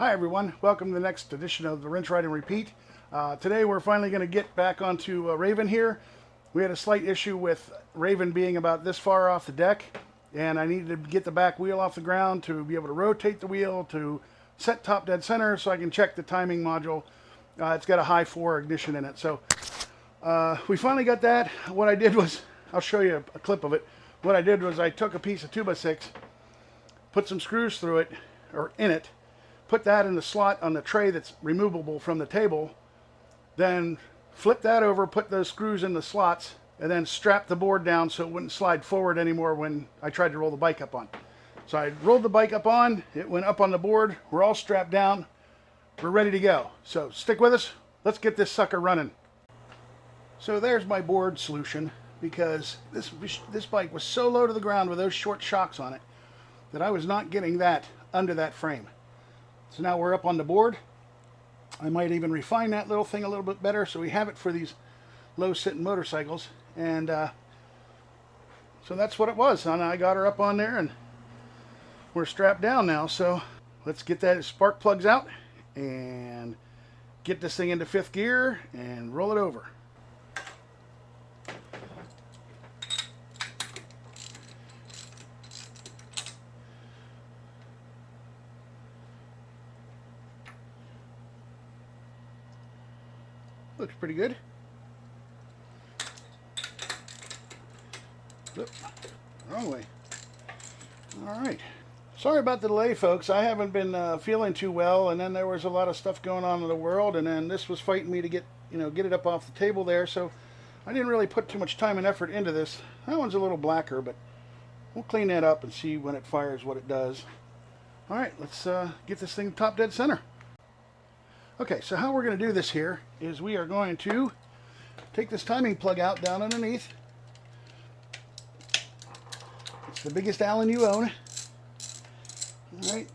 Hi everyone, welcome to the next edition of the Rinse, Ride, and Repeat. Today we're finally going to get back onto Raven here. We had a slight issue with Raven being about this far off the deck, and I needed to get the back wheel off the ground to be able to rotate the wheel to set top dead center so I can check the timing module. It's got a high 4 ignition in it, so we finally got that. What I did was, I'll show you a clip of it. What I did was I took a piece of 2x6, put some screws through it, or in it, put that in the slot on the tray that's removable from the table, then flip that over, put those screws in the slots, and then strap the board down so it wouldn't slide forward anymore when I tried to roll the bike up on. So I rolled the bike up on, it went up on the board, we're all strapped down, we're ready to go. So stick with us, let's get this sucker running. So there's my board solution, because this bike was so low to the ground with those short shocks on it that I was not getting that under that frame. So now we're up on the board. I might even refine that little thing a little bit better so we have it for these low sitting motorcycles. And so that's what it was. And I got her up on there and we're strapped down now. So let's get that spark plugs out and get this thing into 5th gear and roll it over. Looks pretty good. Oop, wrong way. All right. Sorry about the delay, folks. I haven't been feeling too well, and then there was a lot of stuff going on in the world, and then this was fighting me to get it up off the table there. So I didn't really put too much time and effort into this. That one's a little blacker, but we'll clean that up and see when it fires what it does. All right, let's get this thing top dead center. Okay, so how we're going to do this here is we are going to take this timing plug out down underneath. It's the biggest Allen you own. All right.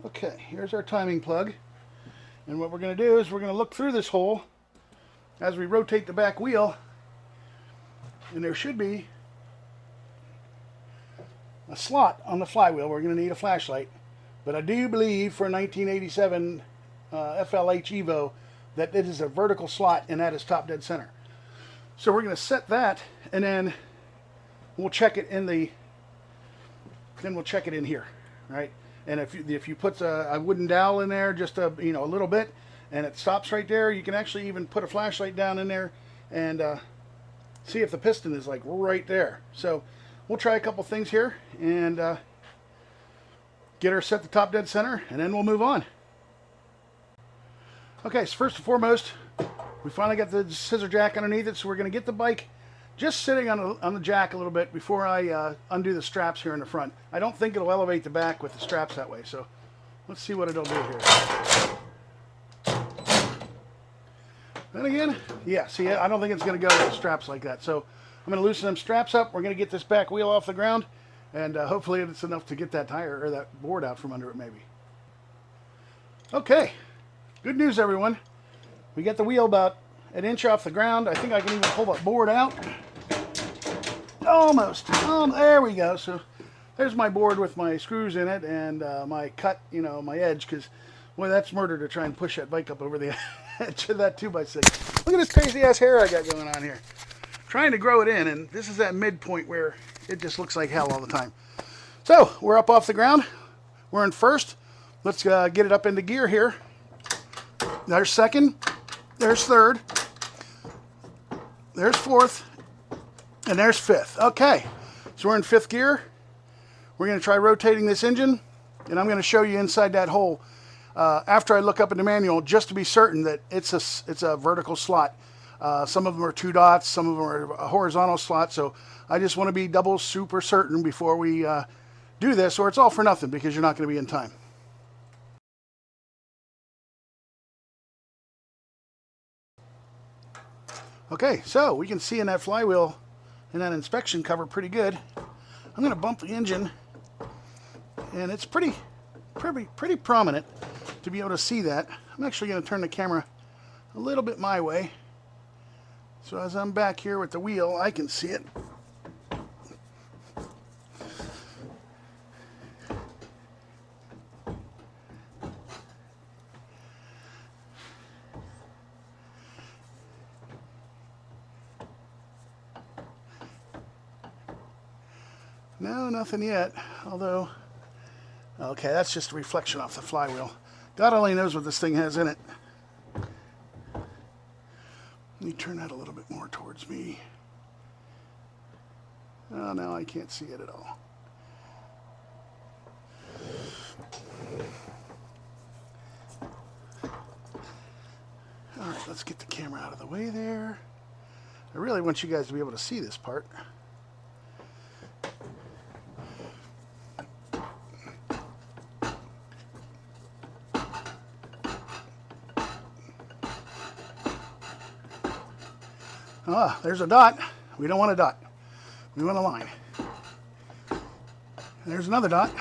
Okay, here's our timing plug. And what we're going to do is we're going to look through this hole as we rotate the back wheel. And there should be a slot on the flywheel. We're going to need a flashlight. But I do believe for a 1987 FLH Evo that it is a vertical slot and that is top dead center. So we're going to set that and then we'll check it in the, then we'll check it in here, right? And if you put a wooden dowel in there, just a little bit, and it stops right there, you can actually even put a flashlight down in there and see if the piston is like right there. So we'll try a couple things here and get her set to top dead center, and then we'll move on. Okay, so first and foremost, we finally got the scissor jack underneath it, so we're going to get the bike just sitting on the jack a little bit before I undo the straps here in the front. I don't think it'll elevate the back with the straps that way, so let's see what it'll do here. Then again, yeah, see, I don't think it's going to go with the straps like that, so I'm going to loosen them straps up. We're going to get this back wheel off the ground, and hopefully it's enough to get that tire or that board out from under it maybe. Okay, good news everyone. We got the wheel about an inch off the ground. I think I can even pull that board out. Almost. There we go. So there's my board with my screws in it and my cut, my edge, because boy, that's murder to try and push that bike up over the edge of that 2x6. Look at this crazy ass hair I got going on here. Trying to grow it in, and this is that midpoint where it just looks like hell all the time. So we're up off the ground. We're in first. Let's get it up into gear here. There's second. There's third. There's fourth. And there's fifth. Okay, so we're in 5th gear. We're going to try rotating this engine, and I'm going to show you inside that hole after I look up in the manual, just to be certain that it's a vertical slot. Some of them are 2 dots, some of them are a horizontal slot, so I just want to be double super certain before we do this, or it's all for nothing because you're not going to be in time. Okay, so we can see in that flywheel in that inspection cover pretty good. I'm going to bump the engine, and it's pretty prominent to be able to see that. I'm actually going to turn the camera a little bit my way. So as I'm back here with the wheel, I can see it. No, nothing yet. Although, okay, that's just a reflection off the flywheel. God only knows what this thing has in it. Let me turn that a little bit more towards me. Oh, now I can't see it at all. All right, let's get the camera out of the way there. I really want you guys to be able to see this part. Ah, there's a dot. We don't want a dot. We want a line. There's another dot.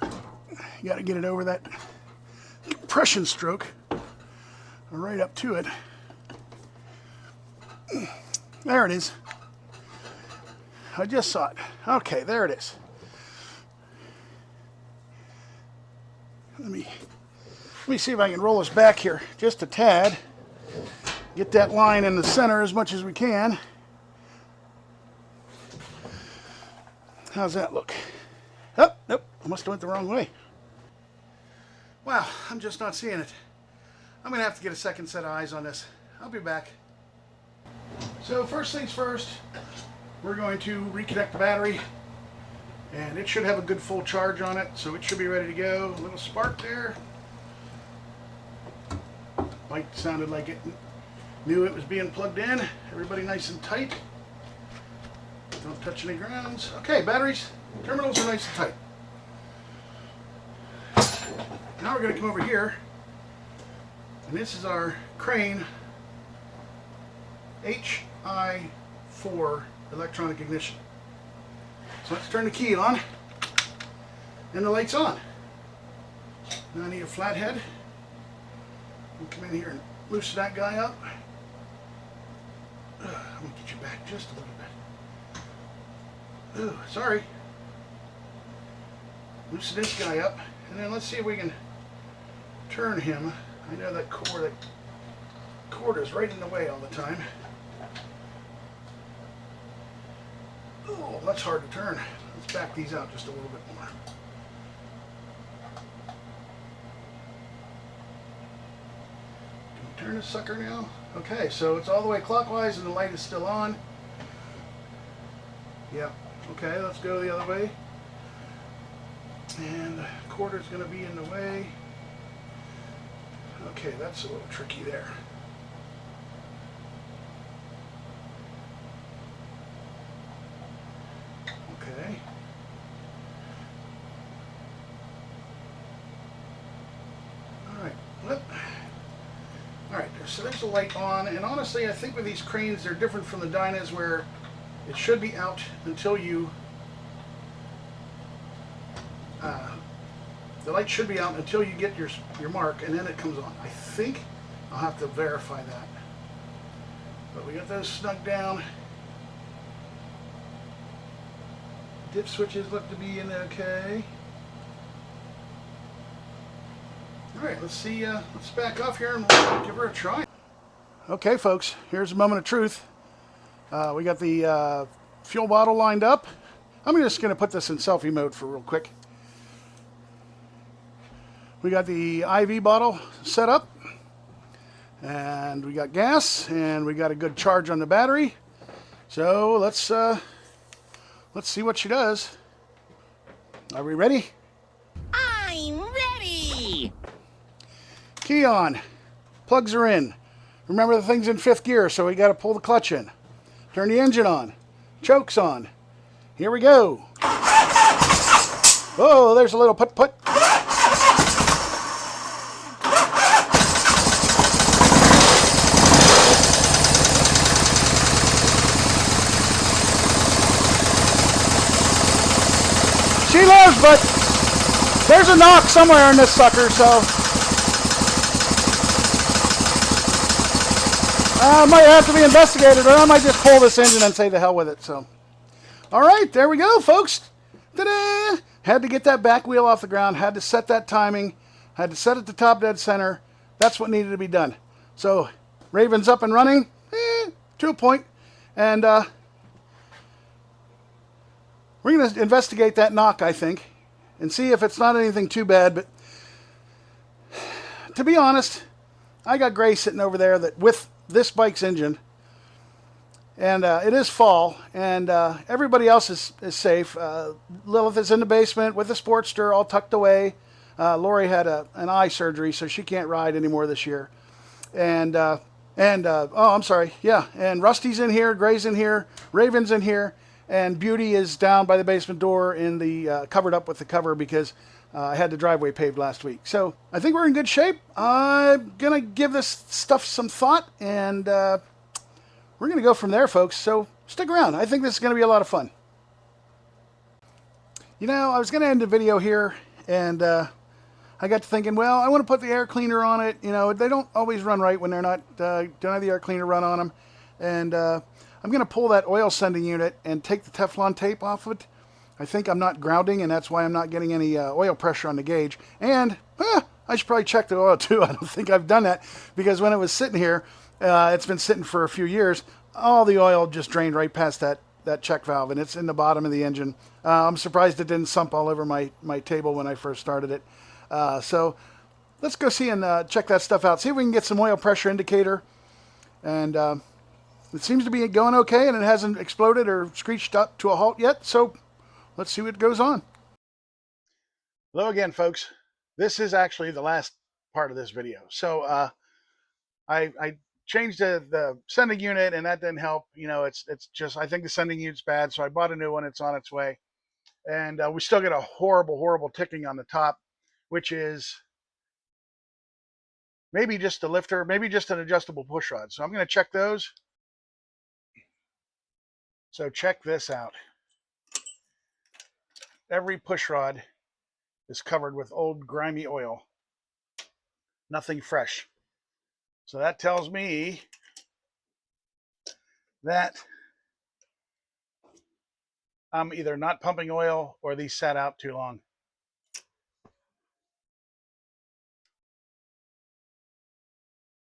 You got to get it over that compression stroke. Right up to it. There it is. I just saw it. Okay, there it is. Let me see if I can roll this back here just a tad. Get that line in the center as much as we can. How's that look? Oh, nope, I must have went the wrong way. Wow, I'm just not seeing it. I'm gonna have to get a second set of eyes on this. I'll be back. So first things first, we're going to reconnect the battery, and it should have a good full charge on it, so it should be ready to go. A little spark there. Light sounded like it knew it was being plugged in. Everybody nice and tight. Don't touch any grounds. Okay, batteries, terminals are nice and tight. Now we're going to come over here, and this is our crane HI4 electronic ignition. So let's turn the key on, and the light's on. Now I need a flathead. We'll come in here and loosen that guy up. I'm going to get you back just a little bit. Ooh, sorry. Loosen this guy up, and then let's see if we can turn him. I know that cord is right in the way all the time. Oh, that's hard to turn. Let's back these out just a little bit more. Can we turn this sucker now? Okay, so it's all the way clockwise and the light is still on. Yep. Okay, let's go the other way. And the quarter's going to be in the way. Okay, that's a little tricky there. Okay. Alright, flip. Alright, so there's the light on, and honestly I think with these cranes they're different from the Dynas where it should be out until you the light should be out until you get your mark, and then it comes on. I think I'll have to verify that. But we got those snug down. Dip switches look to be in okay. Alright, let's see, let's back off here and we'll give her a try. Okay folks, here's a moment of truth. We got the fuel bottle lined up. I'm just going to put this in selfie mode for real quick. We got the IV bottle set up, and we got gas, and we got a good charge on the battery. So let's see what she does. Are we ready? I'm ready! Key on. Plugs are in. Remember, the thing's in 5th gear, so we got to pull the clutch in. Turn the engine on. Choke's on. Here we go. Oh, there's a little put-put. She lives, but there's a knock somewhere in this sucker, so I might have to be investigated, or I might just pull this engine and say the hell with it. So, all right, there we go, folks. Ta-da! Had to get that back wheel off the ground, had to set that timing, had to set it to top dead center. That's what needed to be done. So, Raven's up and running, to a point, and We're going to investigate that knock, I think, and see if it's not anything too bad. But to be honest, I got Gray sitting over there that with this bike's engine, and it is fall, and everybody else is safe. Lilith is in the basement with the Sportster all tucked away. Lori had an eye surgery, so she can't ride anymore this year. And oh, I'm sorry, yeah. And Rusty's in here, Gray's in here, Raven's in here, and Beauty is down by the basement door in the covered up with the cover because I had the driveway paved last week. So I think we're in good shape. I'm gonna give this stuff some thought, and we're going to go from there, folks, so stick around. I think this is going to be a lot of fun. You know, I was going to end the video here, and I got to thinking, well, I want to put the air cleaner on it. You know, they don't always run right when they're not, don't have the air cleaner run on them. And I'm going to pull that oil sending unit and take the Teflon tape off of it. I think I'm not grounding, and that's why I'm not getting any oil pressure on the gauge. And I should probably check the oil, too. I don't think I've done that, because when it was sitting here, it's been sitting for a few years. All the oil just drained right past that check valve, and it's in the bottom of the engine. I'm surprised it didn't sump all over my table when I first started it. So let's go see and check that stuff out. See if we can get some oil pressure indicator. And it seems to be going okay, and it hasn't exploded or screeched up to a halt yet. So let's see what goes on. Hello again, folks. This is actually the last part of this video. So I changed the sending unit, and that didn't help. You know, it's just, I think the sending unit's bad, so I bought a new one. It's on its way. And we still get a horrible ticking on the top, which is maybe just a lifter, maybe just an adjustable push rod. So I'm going to check those. So check this out. Every push rod is covered with old grimy oil. Nothing fresh. So that tells me that I'm either not pumping oil or these sat out too long.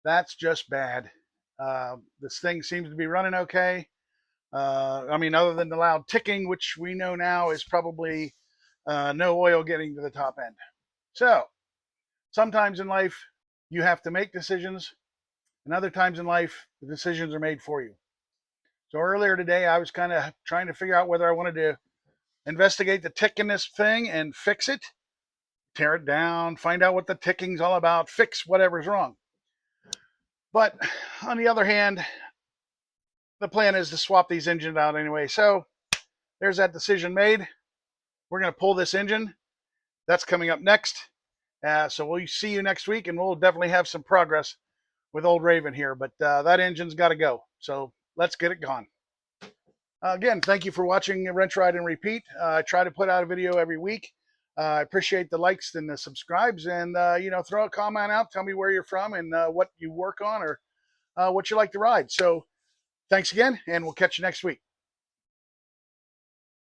That's just bad. This thing seems to be running okay. I mean, other than the loud ticking, which we know now is probably no oil getting to the top end. So sometimes in life, you have to make decisions, and other times in life, the decisions are made for you. So earlier today, I was kind of trying to figure out whether I wanted to investigate the tick in this thing and fix it, tear it down, find out what the ticking's all about, fix whatever's wrong. But on the other hand, the plan is to swap these engines out anyway. So there's that decision made. We're going to pull this engine. That's coming up next. So we'll see you next week, and we'll definitely have some progress with old Raven here. But that engine's got to go. So let's get it gone. Again, thank you for watching Wrench Ride and Repeat. I try to put out a video every week. I appreciate the likes and the subscribes, and you know, throw a comment out. Tell me where you're from and what you work on, or what you like to ride. So thanks again, and we'll catch you next week.